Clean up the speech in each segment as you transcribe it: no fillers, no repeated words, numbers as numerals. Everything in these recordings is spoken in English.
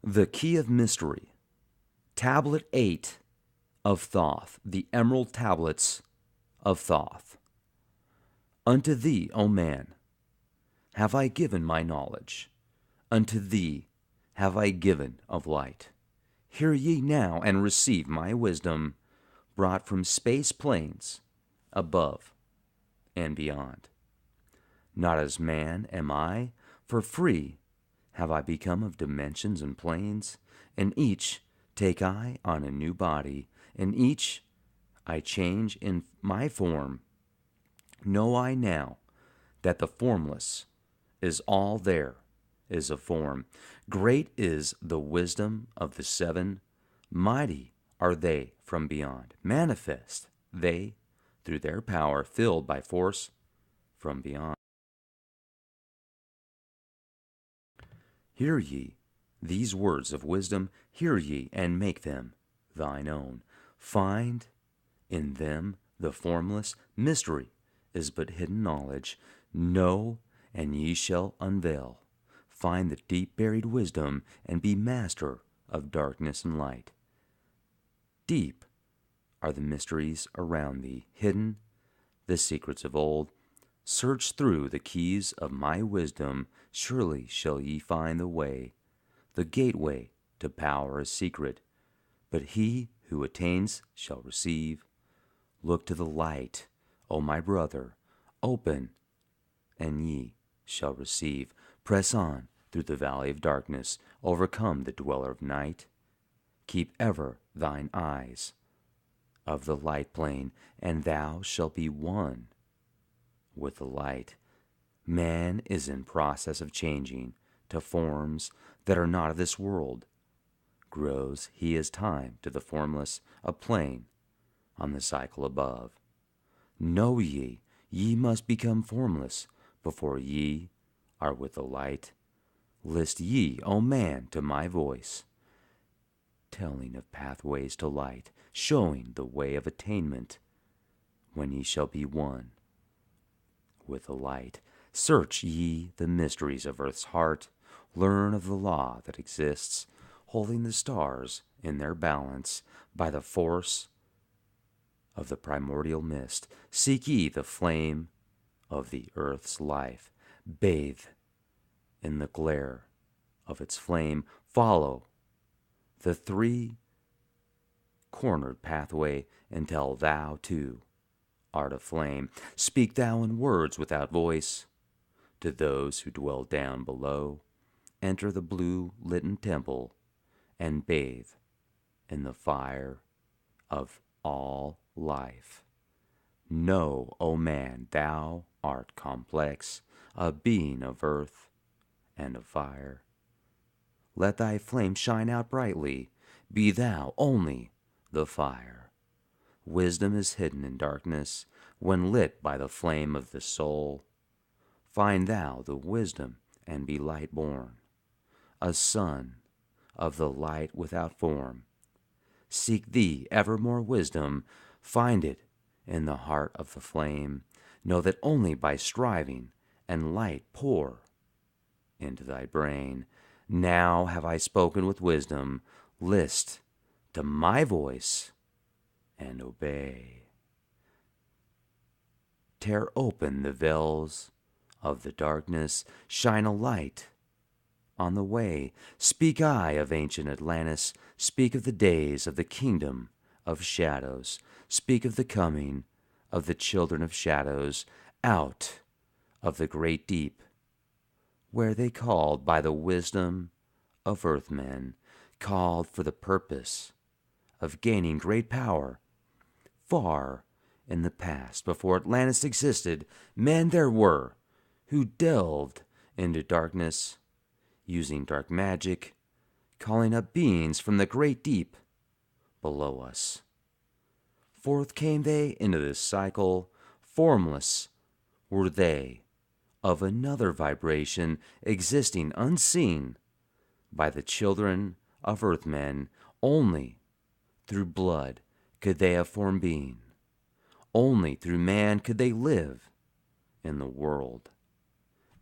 The Key of Mystery, Tablet 8 of Thoth, the Emerald Tablets of Thoth. Unto thee, O man, have I given my knowledge. Unto thee have I given of light. Hear ye now and receive my wisdom, brought from space planes above and beyond. Not as man am I, for free have I become of dimensions and planes, and each take I on a new body, and each I change in my form. Know I now that the formless is all there is a form. Great is the wisdom of the seven, mighty are they from beyond. Manifest they through their power, filled by force from beyond. Hear ye these words of wisdom, hear ye and make them thine own. Find in them the formless mystery is but hidden knowledge. Know, and ye shall unveil. Find the deep buried wisdom, and be master of darkness and light. Deep are the mysteries around thee, hidden the secrets of old. Search through the keys of my wisdom, surely shall ye find the way. The gateway to power is secret, but he who attains shall receive. Look to the light, O my brother, open, and ye shall receive. Press on through the valley of darkness, overcome the dweller of night. Keep ever thine eyes of the light plane, and thou shalt be one with the light. Man is in process of changing to forms that are not of this world. Grows he as time to the formless, a plane on the cycle above. Know ye, ye must become formless before ye are with the light. List ye, O man, to my voice, telling of pathways to light, showing the way of attainment, when ye shall be one with the light. Search ye the mysteries of earth's heart, learn of the law that exists, holding the stars in their balance by the force of the primordial mist. Seek ye the flame of the earth's life, bathe in the glare of its flame, follow the three-cornered pathway until thou too art a flame. Speak thou in words without voice to those who dwell down below. Enter the blue-litten temple and bathe in the fire of all life. Know, O man, thou art complex, a being of earth and of fire. Let thy flame shine out brightly, be thou only the fire. Wisdom is hidden in darkness, when lit by the flame of the soul. Find thou the wisdom and be light born, a son of the light without form. Seek thee ever more wisdom, find it in the heart of the flame. Know that only by striving and light pour into thy brain. Now have I spoken with wisdom, list to my voice and obey. Tear open the veils of the darkness, shine a light on the way. Speak I of ancient Atlantis, speak of the days of the kingdom of shadows, speak of the coming of the children of shadows out of the great deep, where they called by the wisdom of earthmen, called for the purpose of gaining great power. Far in the past, before Atlantis existed, men there were who delved into darkness, using dark magic, calling up beings from the great deep below us. Forth came they into this cycle, formless were they, of another vibration, existing unseen by the children of earthmen. Only through blood could they have formed being. Only through man could they live in the world.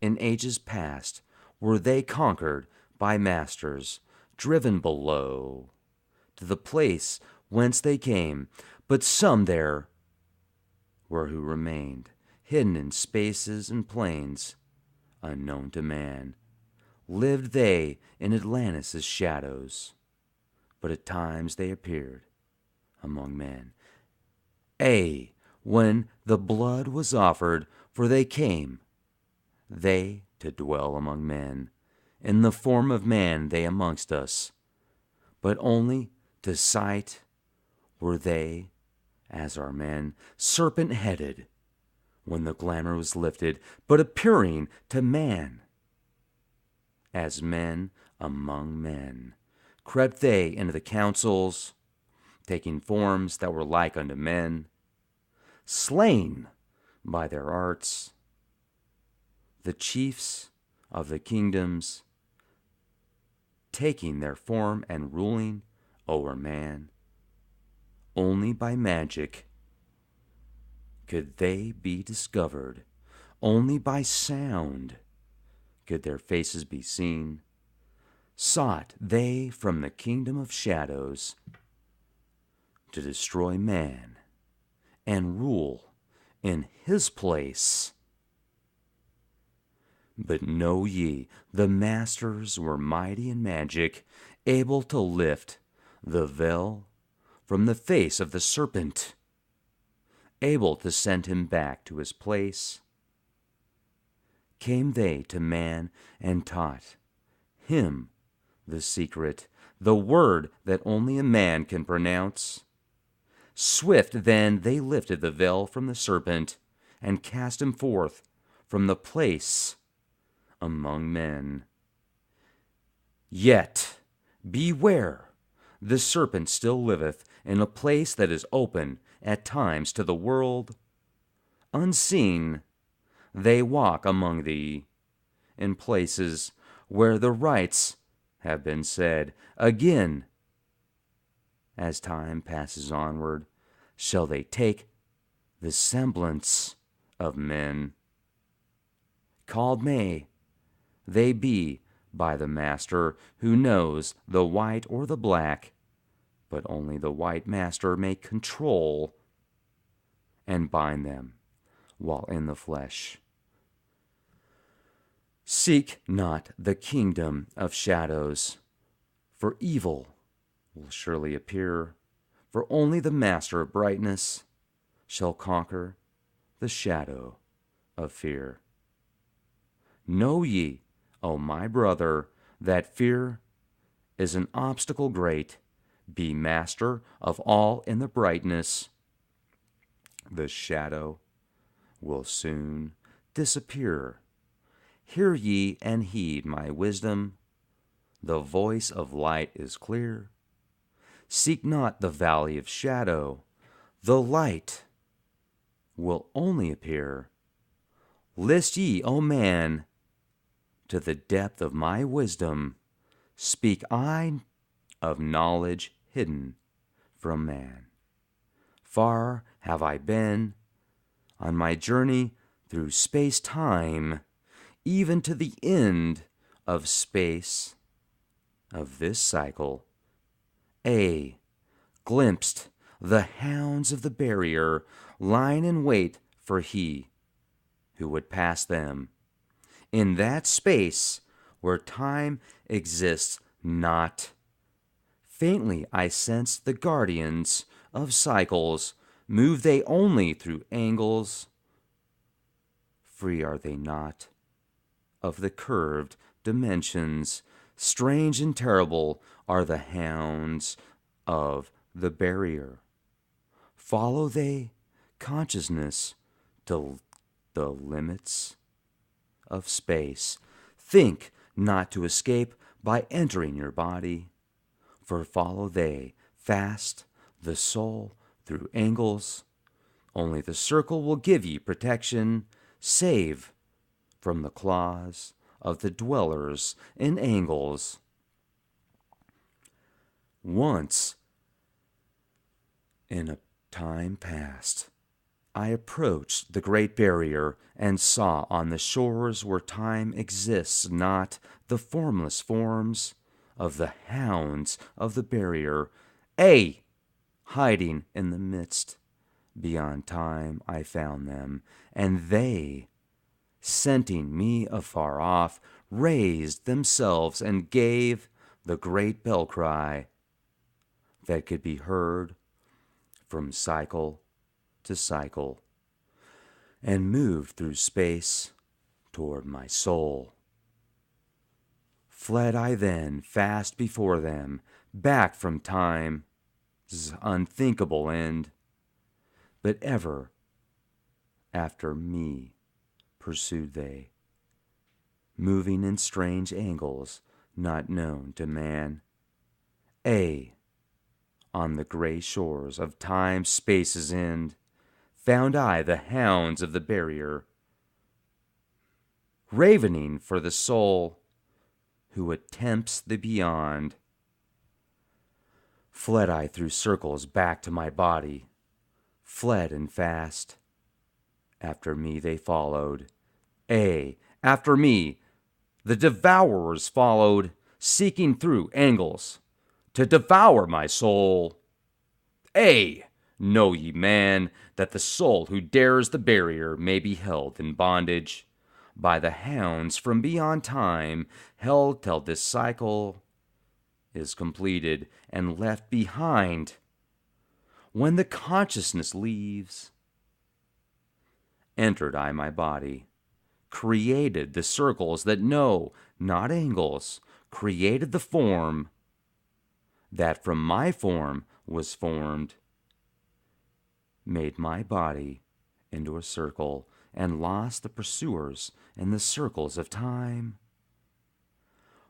In ages past were they conquered by masters, driven below to the place whence they came, but some there were who remained, hidden in spaces and plains, unknown to man. Lived they in Atlantis' shadows, but at times they appeared among men. When the blood was offered, for they came, they to dwell among men. In the form of man they amongst us, but only to sight were they as our men, serpent-headed, when the glamour was lifted, but appearing to man as men among men. Crept they into the councils, taking forms that were like unto men, slain by their arts, the chiefs of the kingdoms, taking their form and ruling o'er man. Only by magic could they be discovered, only by sound could their faces be seen. Sought they from the kingdom of shadows to destroy man and rule in his place. But know ye, the masters were mighty in magic, able to lift the veil from the face of the serpent, able to send him back to his place. Came they to man and taught him the secret, the word that only a man can pronounce. Swift then they lifted the veil from the serpent and cast him forth from the place among men. Yet beware, the serpent still liveth in a place that is open at times to the world. Unseen they walk among thee, in places where the rites have been said. Again, as time passes onward, shall they take the semblance of men. Called may they be by the master who knows the white or the black, but only the white master may control and bind them while in the flesh. Seek not the kingdom of shadows, for evil will surely appear, for only the master of brightness shall conquer the shadow of fear. Know ye, O my brother, that fear is an obstacle great. Be master of all in the brightness. The shadow will soon disappear. Hear ye and heed my wisdom. The voice of light is clear. Seek not the valley of shadow. The light will only appear. List ye, O man, to the depth of my wisdom. Speak I of knowledge hidden from man. Far have I been on my journey through space-time, even to the end of space of this cycle. Glimpsed the hounds of the barrier, lying in wait for he who would pass them. In that space where time exists not, faintly I sense the guardians of cycles. Move they only through angles? Free are they not of the curved dimensions. Strange and terrible are the hounds of the barrier. Follow they consciousness to the limits of space. Think not to escape by entering your body, for follow they fast the soul through angles. Only the circle will give ye protection, save from the claws of the dwellers in angles. Once, in a time past, I approached the great barrier and saw on the shores where time exists not the formless forms of the hounds of the barrier, ay, hiding in the midst. Beyond time I found them, and they, scenting me afar off, raised themselves and gave the great bell cry that could be heard from cycle to cycle, and moved through space toward my soul. Fled I then fast before them, back from time's unthinkable end, but ever after me pursued they, moving in strange angles not known to man. Ay, on the gray shores of time's space's end, found I the hounds of the barrier, ravening for the soul who attempts the beyond. Fled I through circles back to my body, fled and fast. After me they followed, ay, after me the devourers followed, seeking through angles to devour my soul. Ay, know ye, man, that the soul who dares the barrier may be held in bondage by the hounds from beyond time, held till this cycle is completed and left behind. When the consciousness leaves, entered I my body, created the circles that know not angles, created the form that from my form was formed, made my body into a circle, and lost the pursuers in the circles of time.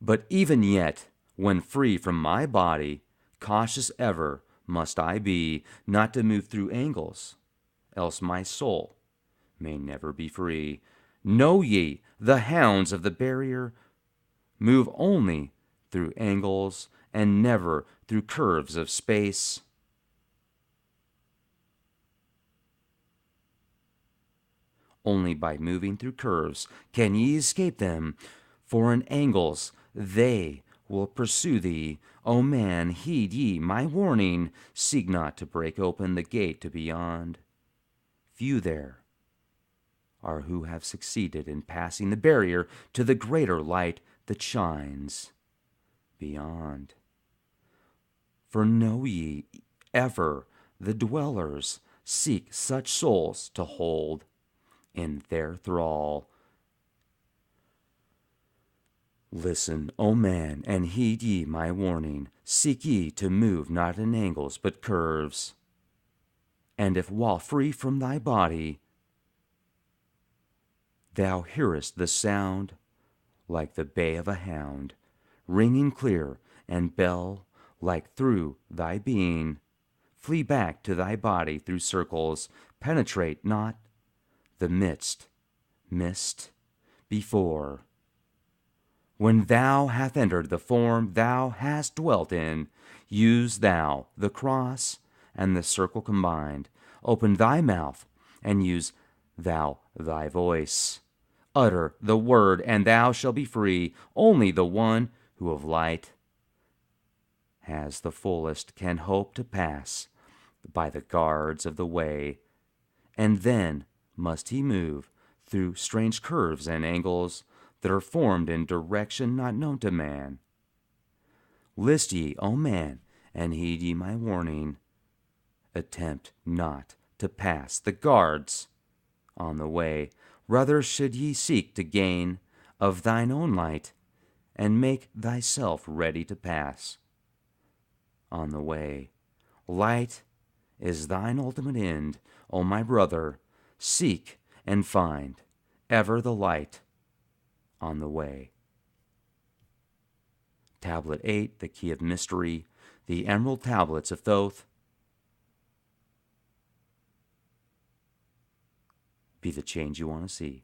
But even yet, when free from my body, cautious ever must I be, not to move through angles, else my soul may never be free. Know ye, the hounds of the barrier move only through angles and never through curves of space. Only by moving through curves can ye escape them, for in angles they will pursue thee. O man, heed ye my warning, seek not to break open the gate to beyond. Few there are who have succeeded in passing the barrier to the greater light that shines beyond. For know ye, ever the dwellers seek such souls to hold in their thrall. Listen, O man, and heed ye my warning. Seek ye to move not in angles but curves. And if while free from thy body thou hearest the sound like the bay of a hound, ringing clear and bell like through thy being, flee back to thy body through circles, penetrate not the mist before. When thou hast entered the form thou hast dwelt in, use thou the cross and the circle combined. Open thy mouth and use thou thy voice. Utter the word and thou shalt be free. Only the one who of light has the fullest can hope to pass by the guards of the way, and then must he move through strange curves and angles that are formed in direction not known to man. List ye, O man, and heed ye my warning. Attempt not to pass the guards on the way. Rather should ye seek to gain of thine own light, and make thyself ready to pass on the way. Light is thine ultimate end, O my brother. Seek and find ever the light on the way. Tablet 8, the Key of Mystery, the Emerald Tablets of Thoth. Be the change you want to see.